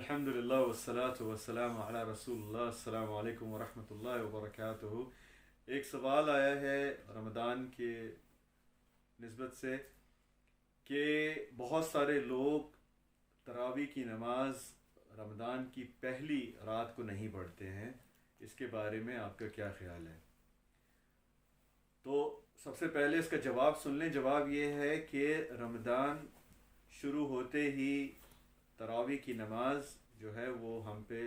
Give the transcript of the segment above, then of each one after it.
الحمدللہ والصلاة والسلام علی رسول اللہ السلام علیکم ورحمۃ اللہ وبرکاتہ۔ ایک سوال آیا ہے رمضان کے نسبت سے کہ بہت سارے لوگ تراویح کی نماز رمضان کی پہلی رات کو نہیں پڑھتے ہیں، اس کے بارے میں آپ کا کیا خیال ہے؟ تو سب سے پہلے اس کا جواب سن لیں۔ جواب یہ ہے کہ رمضان شروع ہوتے ہی تراویح کی نماز جو ہے وہ ہم پہ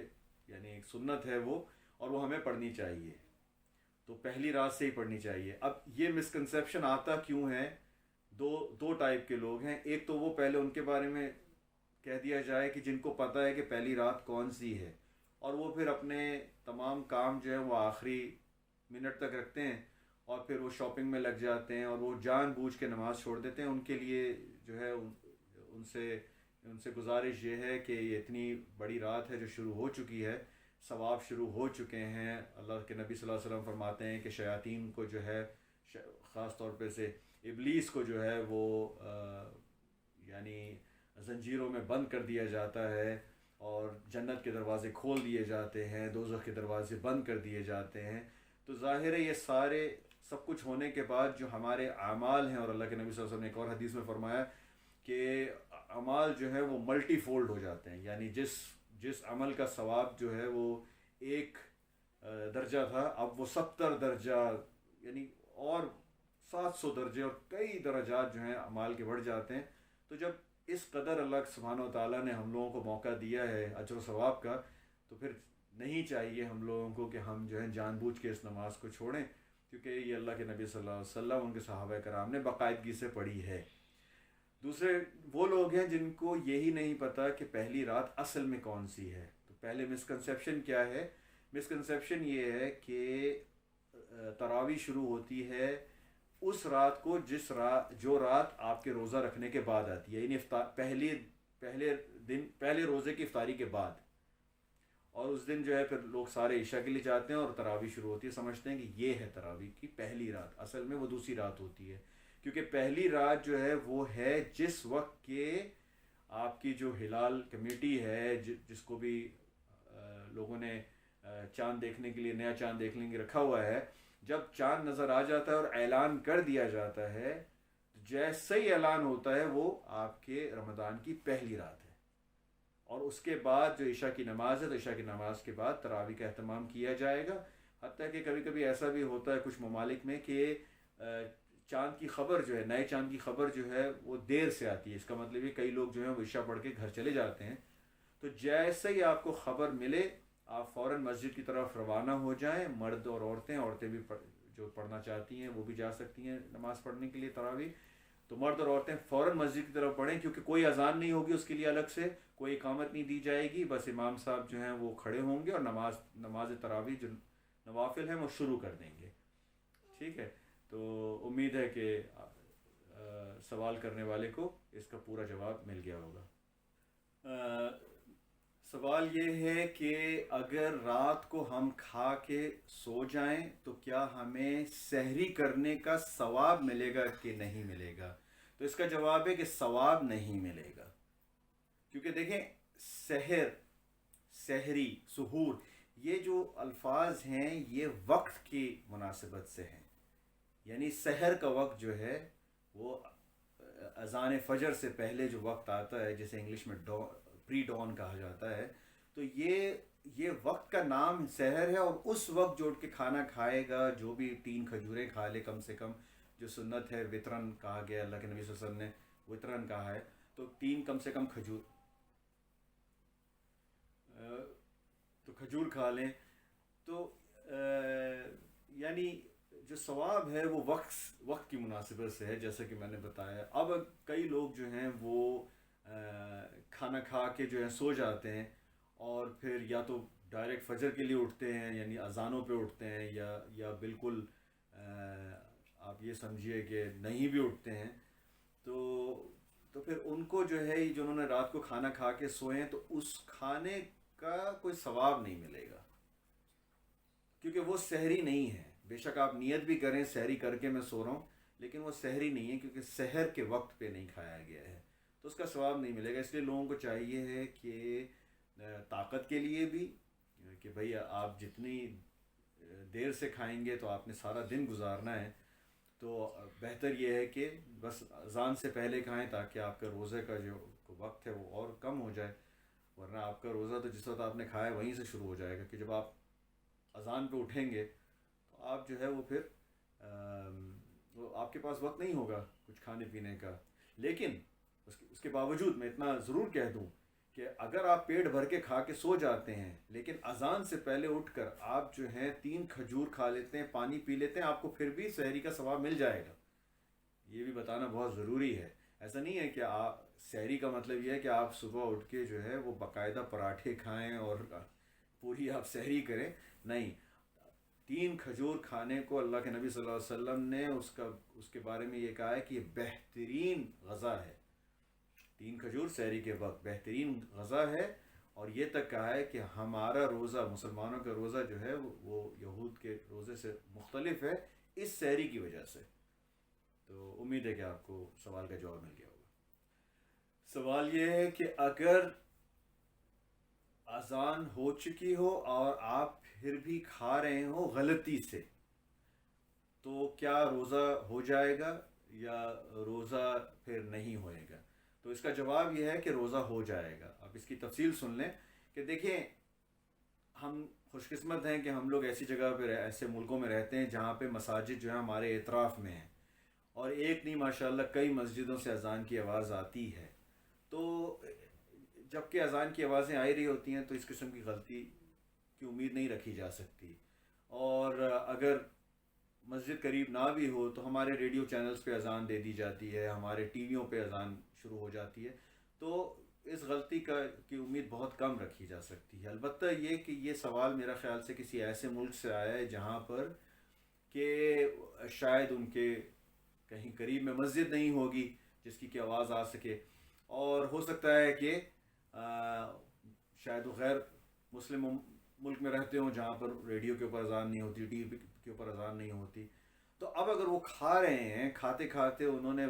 یعنی ایک سنت ہے وہ، اور وہ ہمیں پڑھنی چاہیے، تو پہلی رات سے ہی پڑھنی چاہیے۔ اب یہ مسکنسیپشن آتا کیوں ہے؟ دو ٹائپ کے لوگ ہیں۔ ایک تو وہ پہلے ان کے بارے میں کہہ دیا جائے کہ جن کو پتہ ہے کہ پہلی رات کون سی ہے، اور وہ پھر اپنے تمام کام جو ہے وہ آخری منٹ تک رکھتے ہیں، اور پھر وہ شاپنگ میں لگ جاتے ہیں، اور وہ جان بوجھ کے نماز چھوڑ دیتے ہیں۔ ان کے لیے جو ہے ان سے گزارش یہ ہے کہ یہ اتنی بڑی رات ہے جو شروع ہو چکی ہے، ثواب شروع ہو چکے ہیں۔ اللہ کے نبی صلی اللہ علیہ وسلم فرماتے ہیں کہ شیاطین کو جو ہے، خاص طور پہ سے ابلیس کو جو ہے وہ یعنی زنجیروں میں بند کر دیا جاتا ہے، اور جنت کے دروازے کھول دیے جاتے ہیں، دوزخ کے دروازے بند کر دیے جاتے ہیں۔ تو ظاہر ہے یہ سارے سب کچھ ہونے کے بعد جو ہمارے اعمال ہیں، اور اللہ کے نبی صلی اللہ علیہ وسلم نے ایک اور حدیث میں فرمایا کہ اعمال جو ہے وہ ملٹی فولڈ ہو جاتے ہیں، یعنی جس عمل کا ثواب جو ہے وہ ایک درجہ تھا، اب وہ 70 درجہ، یعنی اور 700 درجے اور کئی درجات جو ہیں اعمال کے بڑھ جاتے ہیں۔ تو جب اس قدر اللہ سبحانہ و تعالیٰ نے ہم لوگوں کو موقع دیا ہے اجر و ثواب کا، تو پھر نہیں چاہیے ہم لوگوں کو کہ ہم جو ہے جان بوجھ کے اس نماز کو چھوڑیں، کیونکہ یہ اللہ کے نبی صلی اللہ علیہ وسلم ان کے صحابہ کرام نے باقاعدگی سے پڑھی ہے۔ دوسرے وہ لوگ ہیں جن کو یہی نہیں پتہ کہ پہلی رات اصل میں کون سی ہے۔ تو پہلے مسکنسیپشن کیا ہے؟ مسکنسیپشن یہ ہے کہ تراویح شروع ہوتی ہے اس رات کو جو رات آپ کے روزہ رکھنے کے بعد آتی ہے، یعنی پہلے روزے کی افطاری کے بعد، اور اس دن جو ہے پھر لوگ سارے عشاء کے لیے جاتے ہیں اور تراویح شروع ہوتی ہے، سمجھتے ہیں کہ یہ ہے تراویح کی پہلی رات۔ اصل میں وہ دوسری رات ہوتی ہے، کیونکہ پہلی رات جو ہے وہ ہے جس وقت کے آپ کی جو ہلال کمیٹی ہے، جس کو بھی لوگوں نے چاند دیکھنے کے لیے، نیا چاند دیکھنے کے لیے رکھا ہوا ہے، جب چاند نظر آ جاتا ہے اور اعلان کر دیا جاتا ہے، جیسے ہی اعلان ہوتا ہے وہ آپ کے رمضان کی پہلی رات ہے۔ اور اس کے بعد جو عشاء کی نماز ہے، تو عشاء کی نماز کے بعد تراویح کا اہتمام کیا جائے گا۔ حتیٰ کہ کبھی کبھی ایسا بھی ہوتا ہے کچھ ممالک میں کہ چاند کی خبر جو ہے، نئے چاند کی خبر جو ہے وہ دیر سے آتی ہے۔ اس کا مطلب ہے کئی لوگ جو ہیں وہ عشاء پڑھ کے گھر چلے جاتے ہیں، تو جیسے ہی آپ کو خبر ملے آپ فوراً مسجد کی طرف روانہ ہو جائیں، مرد اور عورتیں بھی جو پڑھنا چاہتی ہیں وہ بھی جا سکتی ہیں نماز پڑھنے کے لیے تراویح۔ تو مرد اور عورتیں فوراً مسجد کی طرف پڑھیں، کیونکہ کوئی اذان نہیں ہوگی اس کے لیے الگ سے، کوئی اقامت نہیں دی جائے گی، بس امام صاحب جو ہیں وہ کھڑے ہوں گے اور نماز تراویح جو نوافل ہیں وہ شروع کر دیں گے۔ ٹھیک ہے، تو امید ہے کہ سوال کرنے والے کو اس کا پورا جواب مل گیا ہوگا۔ سوال یہ ہے کہ اگر رات کو ہم کھا کے سو جائیں تو کیا ہمیں سحری کرنے کا ثواب ملے گا کہ نہیں ملے گا؟ تو اس کا جواب ہے کہ ثواب نہیں ملے گا، کیونکہ دیکھیں سحری، سحور، یہ جو الفاظ ہیں یہ وقت کی مناسبت سے ہیں، یعنی سحر کا وقت جو ہے وہ اذان فجر سے پہلے جو وقت آتا ہے، جسے انگلش میں پری ڈان کہا جاتا ہے، تو یہ وقت کا نام سحر ہے۔ اور اس وقت جو اٹھ کے کھانا کھائے گا، جو بھی 3 کھجوریں کھا لے کم سے کم، جو سنت ہے، وطرن کہا گیا، اللہ کے نبی صلی اللہ علیہ وسلم نے وطرن کہا ہے، تو 3 کم سے کم کھجور کھا لیں، تو یعنی جو ثواب ہے وہ وقت کی مناسبت سے ہے، جیسا کہ میں نے بتایا۔ اب کئی لوگ جو ہیں وہ کھانا کھا کے جو ہے سو جاتے ہیں، اور پھر یا تو ڈائریکٹ فجر کے لیے اٹھتے ہیں، یعنی اذانوں پہ اٹھتے ہیں، یا بالکل آپ یہ سمجھیے کہ نہیں بھی اٹھتے ہیں، تو پھر ان کو جو ہے جنہوں نے رات کو کھانا کھا کے سوئے ہیں، تو اس کھانے کا کوئی ثواب نہیں ملے گا، کیونکہ وہ سحری نہیں ہے۔ بے شک آپ نیت بھی کریں سحری کر کے میں سو رہا ہوں، لیکن وہ سحری نہیں ہے، کیونکہ سحر کے وقت پہ نہیں کھایا گیا ہے، تو اس کا ثواب نہیں ملے گا۔ اس لیے لوگوں کو چاہیے ہے کہ طاقت کے لیے بھی کہ بھئی آپ جتنی دیر سے کھائیں گے تو آپ نے سارا دن گزارنا ہے، تو بہتر یہ ہے کہ بس اذان سے پہلے کھائیں تاکہ آپ کا روزے کا جو وقت ہے وہ اور کم ہو جائے، ورنہ آپ کا روزہ تو جس وقت آپ نے کھایا وہیں سے شروع ہو جائے گا کہ جب آپ اذان پہ اٹھیں گے تو آپ جو ہے وہ پھر وہ آپ کے پاس وقت نہیں ہوگا کچھ کھانے پینے کا۔ لیکن اس کے باوجود میں اتنا ضرور کہہ دوں کہ اگر آپ پیٹ بھر کے کھا کے سو جاتے ہیں لیکن اذان سے پہلے اٹھ کر آپ جو ہیں 3 کھجور کھا لیتے ہیں، پانی پی لیتے ہیں، آپ کو پھر بھی سحری کا ثواب مل جائے گا۔ یہ بھی بتانا بہت ضروری ہے۔ ایسا نہیں ہے کہ آپ سحری کا مطلب یہ ہے کہ آپ صبح اٹھ کے جو ہے وہ باقاعدہ پراٹھے کھائیں اور پوری آپ سحری کریں، نہیں۔ 3 کھجور کھانے کو اللہ کے نبی صلی اللہ علیہ وسلم نے اس کے بارے میں یہ کہا ہے کہ یہ بہترین غذا ہے۔ 3 کھجور سحری کے وقت بہترین غذا ہے، اور یہ تک کہا ہے کہ ہمارا روزہ، مسلمانوں کا روزہ جو ہے وہ یہود کے روزے سے مختلف ہے اس سحری کی وجہ سے۔ تو امید ہے کہ آپ کو سوال کا جواب مل گیا ہوگا۔ سوال یہ ہے کہ اگر اذان ہو چکی ہو اور آپ پھر بھی کھا رہے ہو غلطی سے، تو کیا روزہ ہو جائے گا یا روزہ پھر نہیں ہوئے گا؟ تو اس کا جواب یہ ہے کہ روزہ ہو جائے گا۔ اب اس کی تفصیل سن لیں کہ دیکھیں، ہم خوش قسمت ہیں کہ ہم لوگ ایسی جگہ پہ ایسے ملکوں میں رہتے ہیں جہاں پہ مساجد جو ہے ہمارے اطراف میں ہیں، اور ایک نہیں ماشاءاللہ کئی مسجدوں سے اذان کی آواز آتی ہے۔ تو جب کہ اذان کی آوازیں آئی رہی ہوتی ہیں تو اس قسم کی غلطی کی امید نہیں رکھی جا سکتی، اور اگر مسجد قریب نہ بھی ہو تو ہمارے ریڈیو چینلز پہ اذان دے دی جاتی ہے، ہمارے ٹی ویوں پہ اذان شروع ہو جاتی ہے، تو اس غلطی کی امید بہت کم رکھی جا سکتی ہے۔ البتہ یہ کہ یہ سوال میرا خیال سے کسی ایسے ملک سے آیا ہے جہاں پر کہ شاید ان کے کہیں قریب میں مسجد نہیں ہوگی جس کی آواز آ سکے، اور ہو سکتا ہے کہ شاید وہ غیر مسلم ملک میں رہتے ہوں جہاں پر ریڈیو کے اوپر اذان نہیں ہوتی، ٹی وی کے اوپر اذان نہیں ہوتی۔ تو اب اگر وہ کھا رہے ہیں، کھاتے کھاتے انہوں نے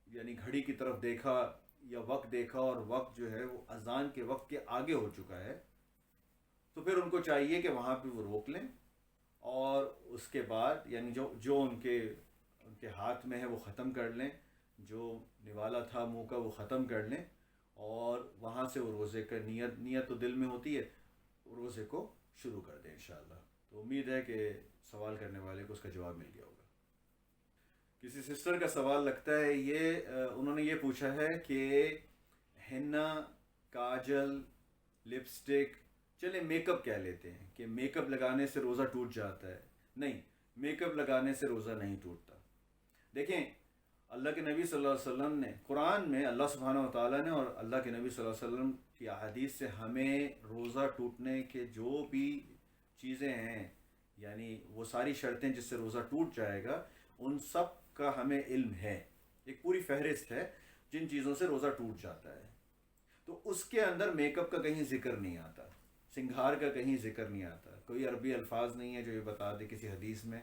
یعنی گھڑی کی طرف دیکھا یا وقت دیکھا اور وقت جو ہے وہ اذان کے وقت کے آگے ہو چکا ہے، تو پھر ان کو چاہیے کہ وہاں پہ وہ روک لیں، اور اس کے بعد یعنی جو ان کے ہاتھ میں ہے وہ ختم کر لیں، جو نوالا تھا منہ کا وہ ختم کر لیں، اور وہاں سے وہ روزے کا نیت تو دل میں ہوتی ہے، روزے کو شروع کر دیں انشاءاللہ۔ تو امید ہے کہ سوال کرنے والے کو اس کا جواب مل گیا ہوگا۔ کسی سسٹر کا سوال لگتا ہے یہ انہوں نے یہ پوچھا ہے کہ ہنا، کاجل، لپسٹک، چلے میک اپ کہہ لیتے ہیں کہ میک اپ لگانے سے روزہ ٹوٹ جاتا ہے۔ نہیں، میک اپ لگانے سے روزہ نہیں ٹوٹتا۔ دیکھیں، اللہ کے نبی صلی اللہ علیہ وسلم نے قرآن میں، اللہ سبحانہ و تعالیٰ نے اور اللہ کے نبی صلی اللہ علیہ وسلم کی احادیث سے ہمیں روزہ ٹوٹنے کے جو بھی چیزیں ہیں، یعنی وہ ساری شرطیں جس سے روزہ ٹوٹ جائے گا، ان سب کا ہمیں علم ہے۔ ایک پوری فہرست ہے جن چیزوں سے روزہ ٹوٹ جاتا ہے، تو اس کے اندر میک اپ کا کہیں ذکر نہیں آتا، سنگھار کا کہیں ذکر نہیں آتا، کوئی عربی الفاظ نہیں ہے جو یہ بتا دے کسی حدیث میں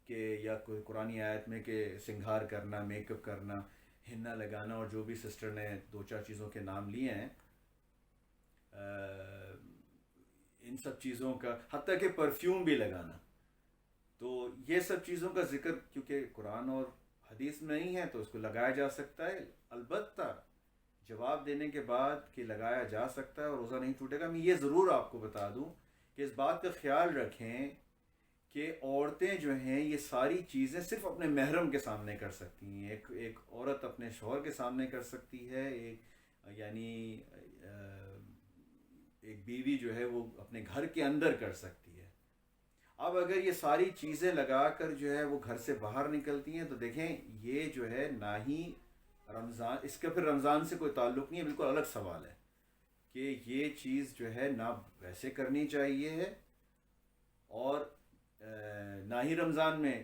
کہ یا کوئی قرآنی آیت میں کہ سنگھار کرنا، میک اپ کرنا، ہنا لگانا، اور جو بھی سسٹر نے 2-4 چیزوں کے نام لیے ہیں، ان سب چیزوں کا، حتیٰ کہ پرفیوم بھی لگانا، تو یہ سب چیزوں کا ذکر کیونکہ قرآن اور حدیث میں نہیں ہے تو اس کو لگایا جا سکتا ہے۔ البتہ جواب دینے کے بعد کہ لگایا جا سکتا ہے اور روزہ نہیں ٹوٹے گا، میں یہ ضرور آپ کو بتا دوں کہ اس بات کا خیال رکھیں کہ عورتیں جو ہیں یہ ساری چیزیں صرف اپنے محرم کے سامنے کر سکتی ہیں۔ ایک عورت اپنے شوہر کے سامنے کر سکتی ہے، یعنی ایک بیوی جو ہے وہ اپنے گھر کے اندر کر سکتی ہے۔ اب اگر یہ ساری چیزیں لگا کر جو ہے وہ گھر سے باہر نکلتی ہیں تو دیکھیں یہ جو ہے نہ ہی رمضان، اس کا پھر رمضان سے کوئی تعلق نہیں ہے، بالکل الگ سوال ہے کہ یہ چیز جو ہے نہ ویسے کرنی چاہیے ہے، اور نہ ہی رمضان میں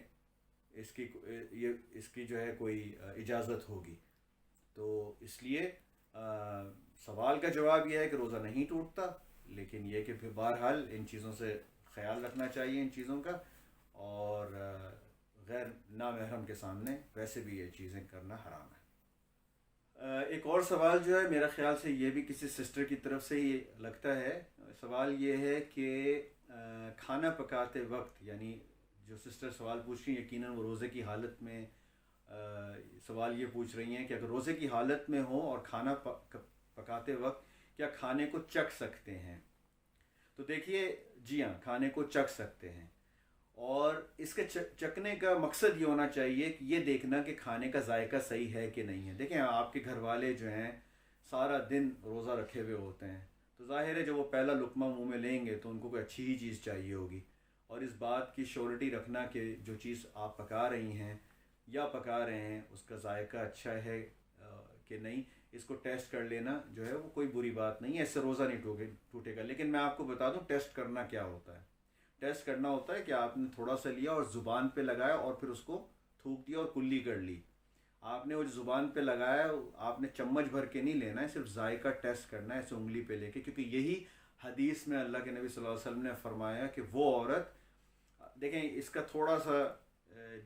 اس کی جو ہے کوئی اجازت ہوگی۔ تو اس لیے سوال کا جواب یہ ہے کہ روزہ نہیں ٹوٹتا، لیکن یہ کہ پھر بہرحال ان چیزوں سے خیال رکھنا چاہیے، ان چیزوں کا، اور غیر نامحرم کے سامنے ویسے بھی یہ چیزیں کرنا حرام ہے۔ ایک اور سوال جو ہے میرا خیال سے یہ بھی کسی سسٹر کی طرف سے ہی لگتا ہے. سوال یہ ہے کہ کھانا پکاتے وقت، یعنی جو سسٹر سوال پوچھ رہی ہیں یقیناً وہ روزے کی حالت میں سوال یہ پوچھ رہی ہیں کہ اگر روزے کی حالت میں ہوں اور کھانا پکاتے وقت کیا کھانے کو چکھ سکتے ہیں؟ تو دیکھیے، جی ہاں، کھانے کو چکھ سکتے ہیں. اور اس کے چکھنے کا مقصد یہ ہونا چاہیے کہ یہ دیکھنا کہ کھانے کا ذائقہ صحیح ہے کہ نہیں ہے. دیکھیں، آپ کے گھر والے جو ہیں سارا دن روزہ رکھے ہوئے ہوتے ہیں، تو ظاہر ہے جب وہ پہلا لقمہ منہ میں لیں گے تو ان کو کوئی اچھی ہی چیز چاہیے ہوگی. اور اس بات کی شیورٹی رکھنا کہ جو چیز آپ پکا رہی ہیں یا پکا رہے ہیں اس کا ذائقہ اچھا ہے کہ نہیں، اس کو ٹیسٹ کر لینا جو ہے وہ کوئی بری بات نہیں ہے. اس سے روزہ نہیں ٹوٹے گا. لیکن میں آپ کو بتا دوں ٹیسٹ کرنا کیا ہوتا ہے. ٹیسٹ کرنا ہوتا ہے کہ آپ نے تھوڑا سا لیا اور زبان پہ لگایا اور پھر اس کو تھوک دیا اور کلی کر لی. آپ نے وہ جو زبان پہ لگایا آپ نے چمچ بھر کے نہیں لینا ہے، صرف ذائقہ ٹیسٹ کرنا ہے ایسے انگلی پہ لے کے. کیونکہ یہی حدیث میں اللہ کے نبی صلی اللہ علیہ وسلم نے فرمایا کہ وہ عورت، دیکھیں اس کا تھوڑا سا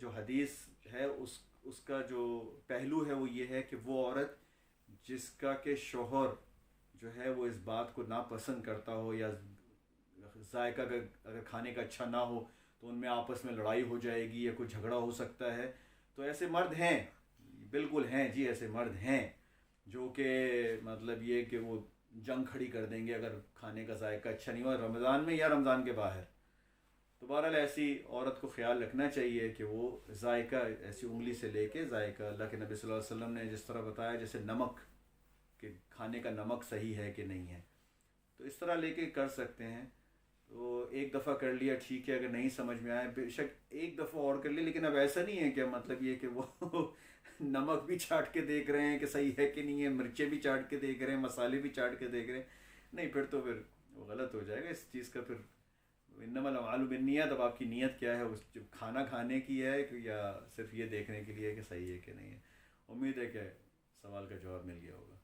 جو حدیث ہے اس کا جو پہلو ہے وہ یہ ہے کہ وہ عورت جس کا کہ شوہر جو ہے وہ اس بات کو ناپسند کرتا ہو یا ذائقہ اگر کھانے کا اچھا نہ ہو تو ان میں آپس میں لڑائی ہو جائے گی یا کوئی جھگڑا ہو سکتا ہے. تو ایسے مرد ہیں، بالکل ہیں جی، ایسے مرد ہیں جو کہ مطلب یہ کہ وہ جنگ کھڑی کر دیں گے اگر کھانے کا ذائقہ اچھا نہیں ہوا، رمضان میں یا رمضان کے باہر. تو بہرحال ایسی عورت کو خیال رکھنا چاہیے کہ وہ ذائقہ ایسی انگلی سے لے کے ذائقہ، اللہ کے نبی صلی اللہ علیہ وسلم نے جس طرح بتایا جیسے نمک، کہ کھانے کا نمک صحیح ہے کہ نہیں ہے، تو اس طرح لے کے کر سکتے ہیں. تو ایک دفعہ کر لیا ٹھیک ہے، اگر نہیں سمجھ میں آئے بے شک ایک دفعہ اور کر لیا. لیکن اب ایسا نہیں ہے کہ مطلب یہ کہ وہ نمک بھی چاٹ کے دیکھ رہے ہیں کہ صحیح ہے کہ نہیں ہے، مرچیں بھی چاٹ کے دیکھ رہے ہیں، مسالے بھی چاٹ کے دیکھ رہے ہیں. نہیں، پھر تو پھر وہ غلط ہو جائے گا اس چیز کا. پھر انما الاعمال بالنیات، اب آپ کی نیت کیا ہے، اس جب کھانا کھانے کی ہے یا صرف یہ دیکھنے کے لیے کہ صحیح ہے کہ نہیں ہے. امید ہے کہ سوال کا جواب مل گیا ہوگا.